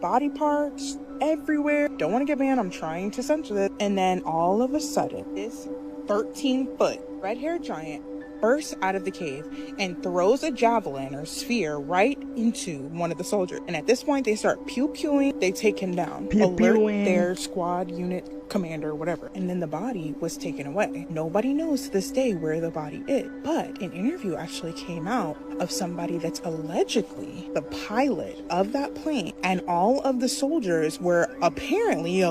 body parts everywhere. Don't want to get banned. I'm trying to censor this. And then all of a sudden, this 13-foot red-haired giant bursts out of the cave and throws a javelin or sphere right into one of the soldiers. And at this point, they start pew-pewing. They take him down. Alert their squad unit commander, whatever. And then the body was taken away. Nobody knows to this day where the body is. But an interview actually came out of somebody that's allegedly the pilot of that plane. And all of the soldiers were apparently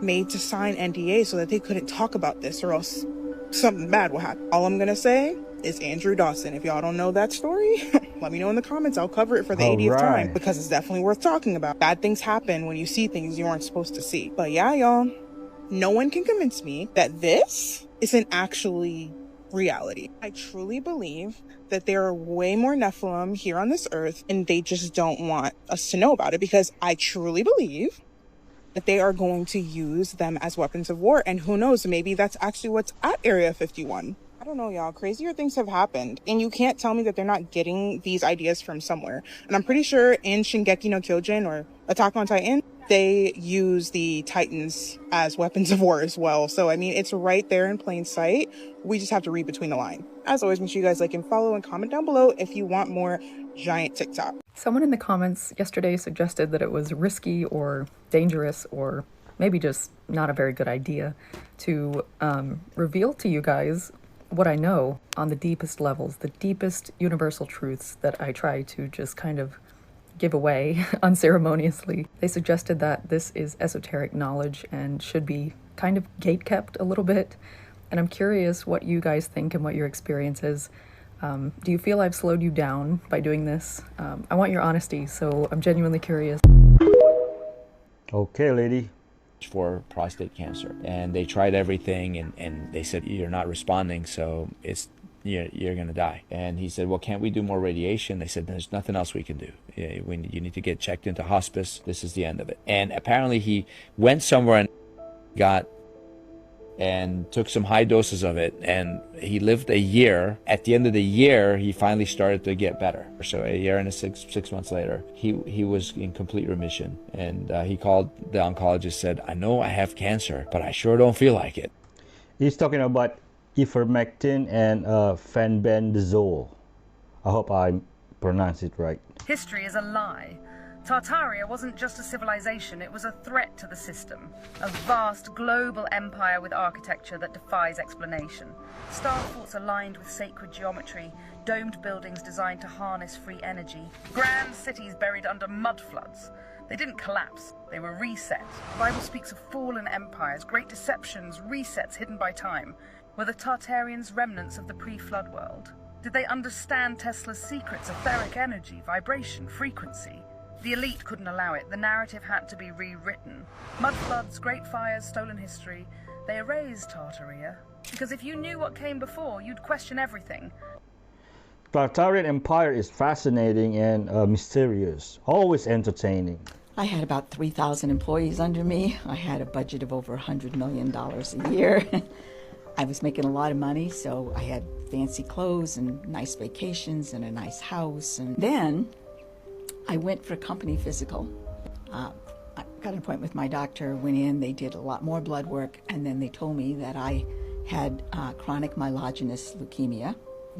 made to sign NDA so that they couldn't talk about this, or else something bad will happen. All I'm gonna say is Andrew Dawson. If y'all don't know that story, let me know in the comments. I'll cover it for the 80th time, because it's definitely worth talking about. Bad things happen when you see things you aren't supposed to see. But yeah, y'all, no one can convince me that this isn't actually reality. I truly believe that there are way more Nephilim here on this earth, and they just don't want us to know about it, because I truly believe that they are going to use them as weapons of war. And who knows, maybe that's actually what's at Area 51. I don't know, y'all. Crazier things have happened. And you can't tell me that they're not getting these ideas from somewhere. And I'm pretty sure in Shingeki no Kyojin or Attack on Titan, they use the Titans as weapons of war as well. So, I mean, it's right there in plain sight. We just have to read between the lines. As always, make sure you guys like and follow and comment down below if you want more giant TikTok. Someone in the comments yesterday suggested that it was risky or dangerous or maybe just not a very good idea to reveal to you guys what I know on the deepest levels, the deepest universal truths that I try to just kind of give away unceremoniously. They suggested that this is esoteric knowledge and should be kind of gatekept a little bit. And I'm curious what you guys think and what your experience is. Do you feel I've slowed you down by doing this? I want your honesty, so I'm genuinely curious. Okay, lady. For prostate cancer, and they tried everything, and they said, you're not responding, so you're gonna die. And he said, well, can't we do more radiation? They said, there's nothing else we can do. You need to get checked into hospice. This is the end of it. And apparently he went somewhere and took some high doses of it, and he lived a year. At the end of the year, he finally started to get better. So a year and six months later, he was in complete remission. And he called the oncologist, said, I know I have cancer, but I sure don't feel like it. He's talking about ivermectin and fenbendazole. I hope I pronounce it right. History is a lie. Tartaria wasn't just a civilization, it was a threat to the system. A vast global empire with architecture that defies explanation. Star forts aligned with sacred geometry, domed buildings designed to harness free energy, grand cities buried under mud floods. They didn't collapse, they were reset. The Bible speaks of fallen empires, great deceptions, resets hidden by time. Were the Tartarians remnants of the pre-flood world? Did they understand Tesla's secrets, etheric energy, vibration, frequency? The elite couldn't allow it. The narrative had to be rewritten. Mud floods, great fires, stolen history. They erased Tartaria. Because if you knew what came before, you'd question everything. Tartarian Empire is fascinating and mysterious, always entertaining. I had about 3,000 employees under me. I had a budget of over $100 million a year. I was making a lot of money, so I had fancy clothes and nice vacations and a nice house. And then I went for a company physical. I got an appointment with my doctor, went in, they did a lot more blood work, and then they told me that I had chronic myelogenous leukemia.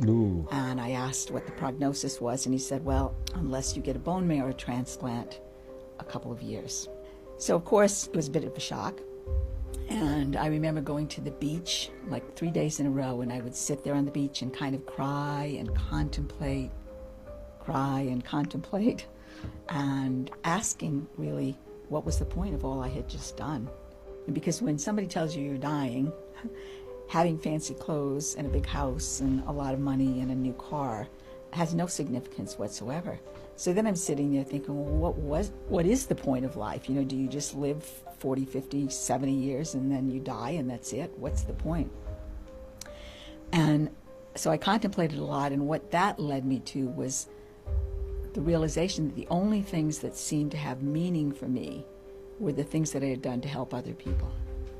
Ooh. And I asked what the prognosis was, and he said, well, unless you get a bone marrow transplant, a couple of years. So, of course, it was a bit of a shock. And I remember going to the beach like 3 days in a row, and I would sit there on the beach and kind of cry and contemplate, and asking really what was the point of all I had just done. And because when somebody tells you you're dying, having fancy clothes and a big house and a lot of money and a new car has no significance whatsoever. So then I'm sitting there thinking, well, what is the point of life? You know, do you just live 40, 50, 70 years and then you die and that's it? What's the point? And so I contemplated a lot, and what that led me to was the realization that the only things that seemed to have meaning for me were the things that I had done to help other people.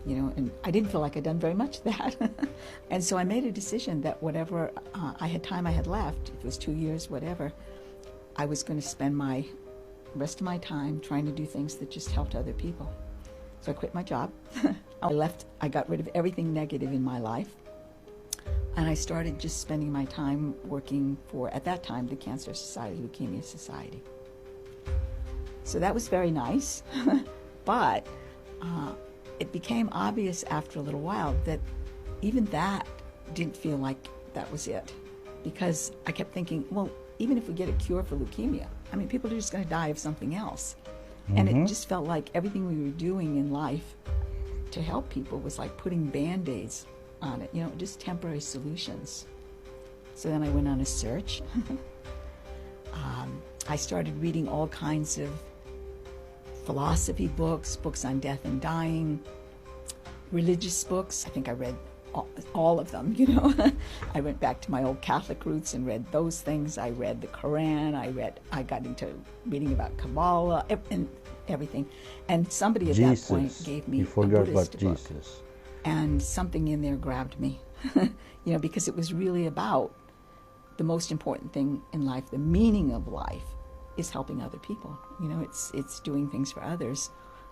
You know, and I didn't feel like I'd done very much of that. And so I made a decision that whatever I had left, if it was 2 years, whatever, I was going to spend my rest of my time trying to do things that just helped other people. So I quit my job. I got rid of everything negative in my life. And I started just spending my time working for, at that time, the Cancer Society, Leukemia Society. So that was very nice. But it became obvious after a little while that even that didn't feel like that was it. Because I kept thinking, well, even if we get a cure for leukemia, I mean, people are just going to die of something else. Mm-hmm. And it just felt like everything we were doing in life to help people was like putting Band-Aids on it, you know, just temporary solutions. So then I went on a search. I started reading all kinds of philosophy books, books on death and dying, religious books. I think I read all of them, you know. I went back to my old Catholic roots and read those things. I read the Quran. I got into reading about Kabbalah and everything. And somebody at that point gave me a Buddhist book. Jesus. And something in there grabbed me, you know, because it was really about the most important thing in life. The meaning of life is helping other people. You know, it's doing things for others.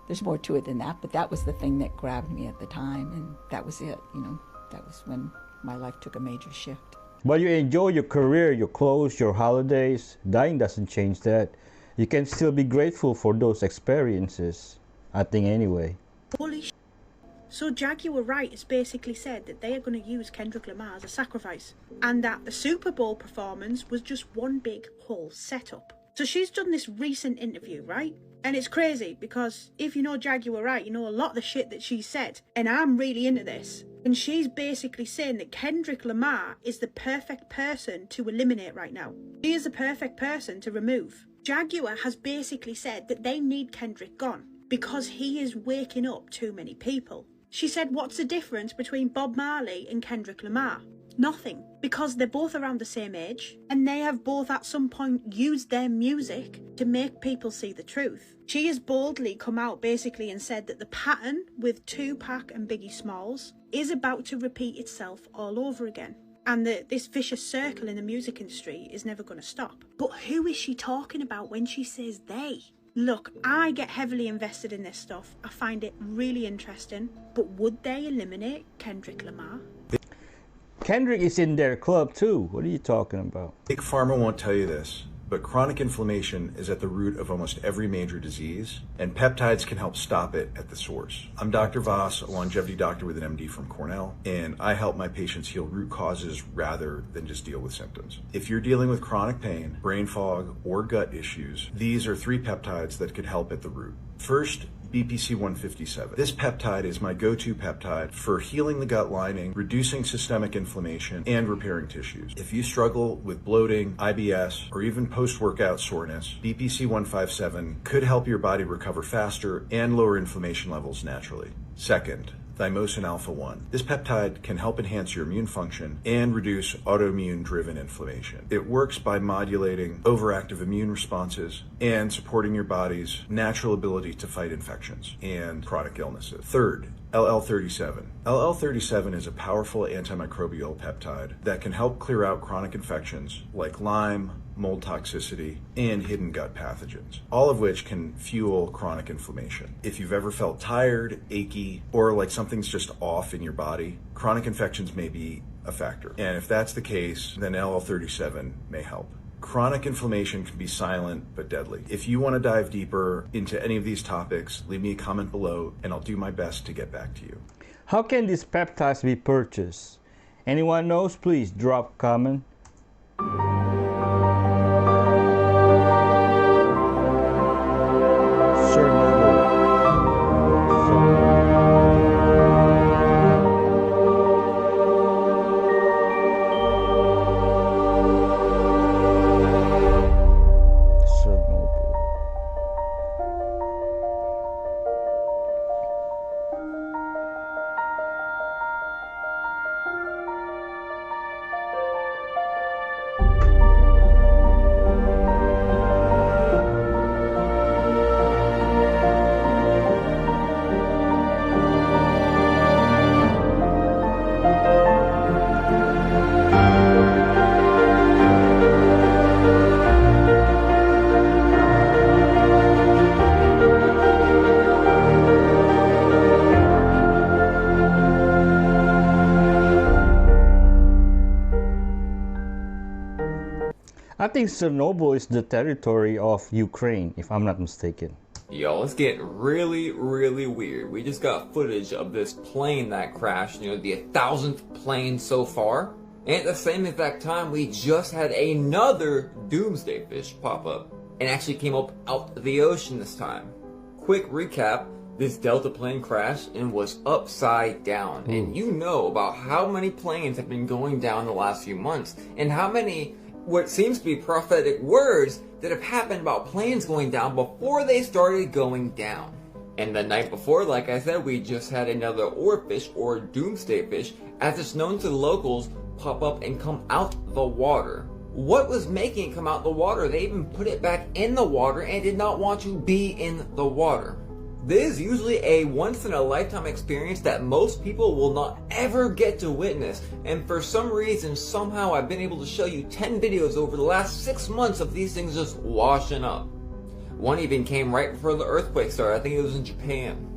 There's more to it than that, but that was the thing that grabbed me at the time, and that was it, you know. That was when my life took a major shift. But you enjoy your career, your clothes, your holidays. Dying doesn't change that. You can still be grateful for those experiences, I think anyway. Holy sh**. So Jaguar Writers basically said that they are going to use Kendrick Lamar as a sacrifice, and that the Super Bowl performance was just one big whole setup. So she's done this recent interview, right? And it's crazy because if you know Jaguar right, you know a lot of the shit that she said. And I'm really into this. And she's basically saying that Kendrick Lamar is the perfect person to eliminate right now. He is the perfect person to remove. Jaguar has basically said that they need Kendrick gone because he is waking up too many people. She said, what's the difference between Bob Marley and Kendrick Lamar? Nothing, because they're both around the same age and they have both at some point used their music to make people see the truth. She has boldly come out basically and said that the pattern with Tupac and Biggie Smalls is about to repeat itself all over again, and that this vicious circle in the music industry is never going to stop. But who is she talking about when she says they? Look, I get heavily invested in this stuff. I find it really interesting, but would they eliminate Kendrick Lamar? Kendrick is in their club too. What are you talking about? Big Pharma won't tell you this, but chronic inflammation is at the root of almost every major disease, and peptides can help stop it at the source. I'm Dr. Voss, a longevity doctor with an MD from Cornell, and I help my patients heal root causes rather than just deal with symptoms. If you're dealing with chronic pain, brain fog, or gut issues, these are 3 peptides that could help at the root. First, BPC 157. This peptide is my go-to peptide for healing the gut lining, reducing systemic inflammation, and repairing tissues. If you struggle with bloating, IBS, or even post-workout soreness, BPC 157 could help your body recover faster and lower inflammation levels naturally. Second, thymosin alpha-1. This peptide can help enhance your immune function and reduce autoimmune-driven inflammation. It works by modulating overactive immune responses and supporting your body's natural ability to fight infections and chronic illnesses. Third, LL37. LL37 is a powerful antimicrobial peptide that can help clear out chronic infections like Lyme, mold toxicity, and hidden gut pathogens, all of which can fuel chronic inflammation. If you've ever felt tired, achy, or like something's just off in your body, chronic infections may be a factor. And if that's the case, then LL37 may help. Chronic inflammation can be silent but deadly. If you want to dive deeper into any of these topics, leave me a comment below and I'll do my best to get back to you. How can these peptides be purchased? Anyone knows? Please drop a comment. I think Chernobyl is the territory of Ukraine, if I'm not mistaken. Yo, let's get really weird. We just got footage of this plane that crashed, the 1,000th plane so far. And at the same exact time, we just had another doomsday fish pop up. And actually came up out of the ocean this time. Quick recap, this Delta plane crashed and was upside down. And you know about how many planes have been going down the last few months. And how many what seems to be prophetic words that have happened about planes going down before they started going down. And the night before, like I said, we just had another oarfish or doomsday fish, as it's known to the locals, pop up and come out the water. What was making it come out the water? They even put it back in the water and did not want to be in the water. This is usually a once-in-a-lifetime experience that most people will not ever get to witness, and for some reason, somehow I've been able to show you 10 videos over the last 6 months of these things just washing up. One even came right before the earthquake started. I think it was in Japan.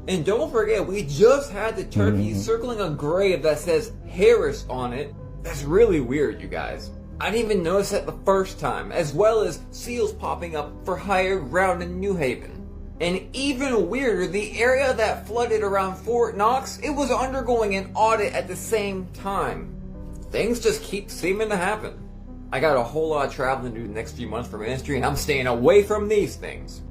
And don't forget, we just had the turkey circling a grave that says Harris on it. That's really weird, you guys. I didn't even notice that the first time, as well as seals popping up for higher ground in New Haven. And even weirder, the area that flooded around Fort Knox, it was undergoing an audit at the same time. Things just keep seeming to happen. I got a whole lot of traveling to do the next few months for ministry, and I'm staying away from these things.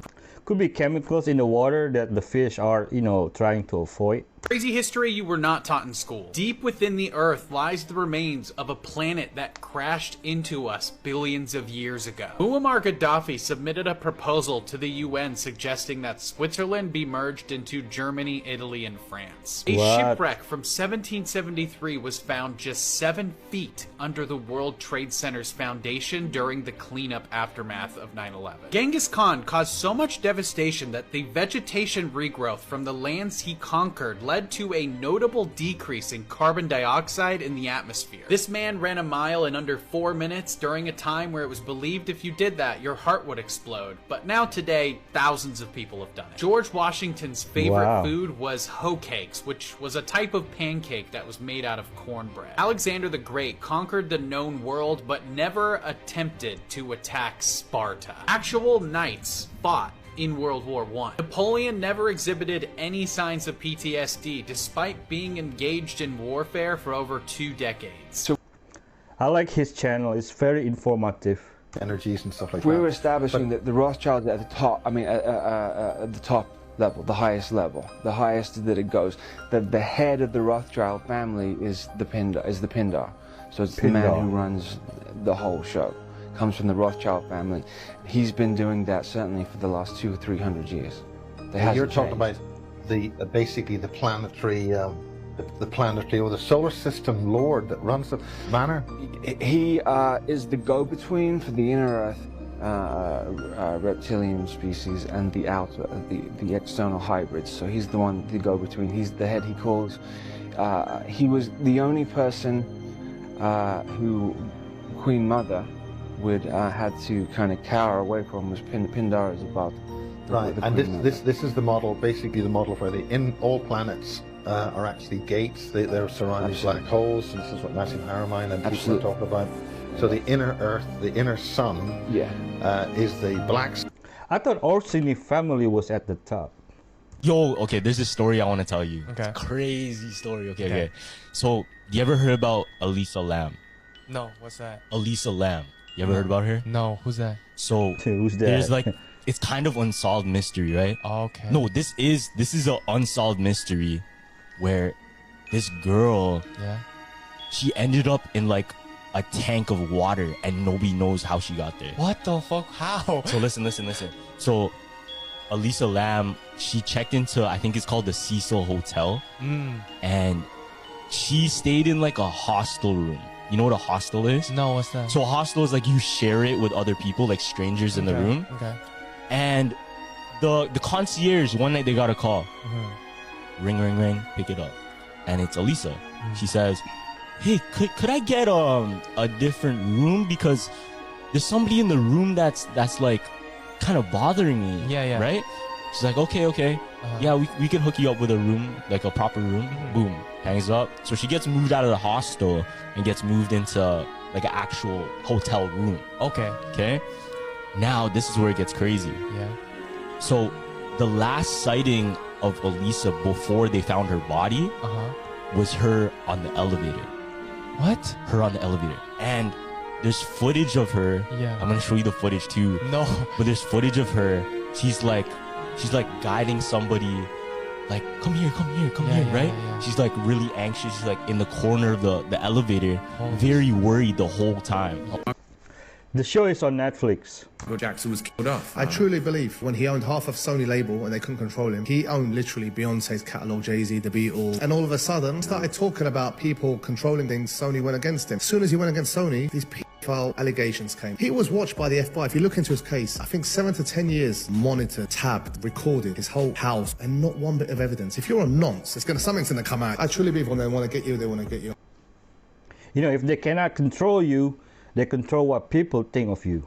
Could be chemicals in the water that the fish are, trying to avoid. Crazy history you were not taught in school. Deep within the earth lies the remains of a planet that crashed into us billions of years ago. Muammar Gaddafi submitted a proposal to the UN suggesting that Switzerland be merged into Germany, Italy, and France. A shipwreck from 1773 was found just 7 feet under the World Trade Center's foundation during the cleanup aftermath of 9/11. Genghis Khan caused so much devastation that the vegetation regrowth from the lands he conquered led to a notable decrease in carbon dioxide in the atmosphere. This man ran a mile in under 4 minutes during a time where it was believed if you did that, your heart would explode. But now today, thousands of people have done it. George Washington's favorite food was hoe cakes, which was a type of pancake that was made out of cornbread. Alexander the Great conquered the known world, but never attempted to attack Sparta. Actual knights fought in World War I. Napoleon never exhibited any signs of PTSD despite being engaged in warfare for over 2 decades. I like his channel, it's very informative. Energies and stuff like that. We were establishing that the Rothschilds at the top, at the top level, the highest that it goes. The head of the Rothschild family is the Pindar. So it's the man who runs the whole show. Comes from the Rothschild family. He's been doing that certainly for the last 200 or 300 years. You're talking about basically the planetary, the planetary or the solar system lord that runs the banner. He is the go-between for the inner Earth reptilian species and the outer, the external hybrids. So he's the one, the go-between. He's the head. He calls. He was the only person who Queen Mother would had to kind of cower away from, was Pindar is above. Right, and this is the model, basically the model where all planets are actually gates. They're surrounded by black holes. And this is what Matthew Harriman and people are talking about. So the inner Earth, the inner Sun, is the black. I thought Orsini family was at the top. Yo, okay, there's this story I want to tell you. Okay. It's a crazy story. Okay. So, you ever heard about Elisa Lam? No, what's that? Elisa Lam. You ever heard about her? No, who's that? So who's that? There's like, it's kind of unsolved mystery, right? Oh, okay. No, this is an unsolved mystery where this girl, she ended up in like a tank of water and nobody knows how she got there. What the fuck? How? So listen. So Elisa Lam, she checked into, I think it's called the Cecil Hotel, and she stayed in like a hostel room. You know what a hostel is? No, what's that? So a hostel is like you share it with other people, like strangers in the room. Okay. And the concierge, one night they got a call. Ring, ring, ring, pick it up. And it's Elisa. She says, hey, could I get a different room? Because there's somebody in the room that's like kind of bothering me. Yeah. Right? She's like, okay. Yeah, we can hook you up with a room, like a proper room. Boom. Hangs up. So she gets moved out of the hostel and gets moved into like an actual hotel room. Okay. Now this is where it gets crazy. Yeah. So the last sighting of Elisa before they found her body was her on the elevator. What? Her on the elevator. And there's footage of her. Yeah. I'm gonna show you the footage too. No. But there's footage of her. She's like guiding somebody, like, come here, right? Yeah. She's like really anxious. She's like in the corner of the elevator, very worried the whole time. The show is on Netflix. Michael Jackson was killed off. I truly believe when he owned half of Sony label and they couldn't control him, he owned literally Beyonce's catalog, Jay-Z, the Beatles, and all of a sudden started talking about people controlling things. Sony went against him. As soon as he went against Sony, these pedophile allegations came. He was watched by the FBI. If you look into his case, I think 7 to 10 years monitored, tabbed, recorded his whole house, and not one bit of evidence. If you're a nonce, something's gonna come out. I truly believe when they want to get you, they want to get you. If they cannot control you, they control what people think of you.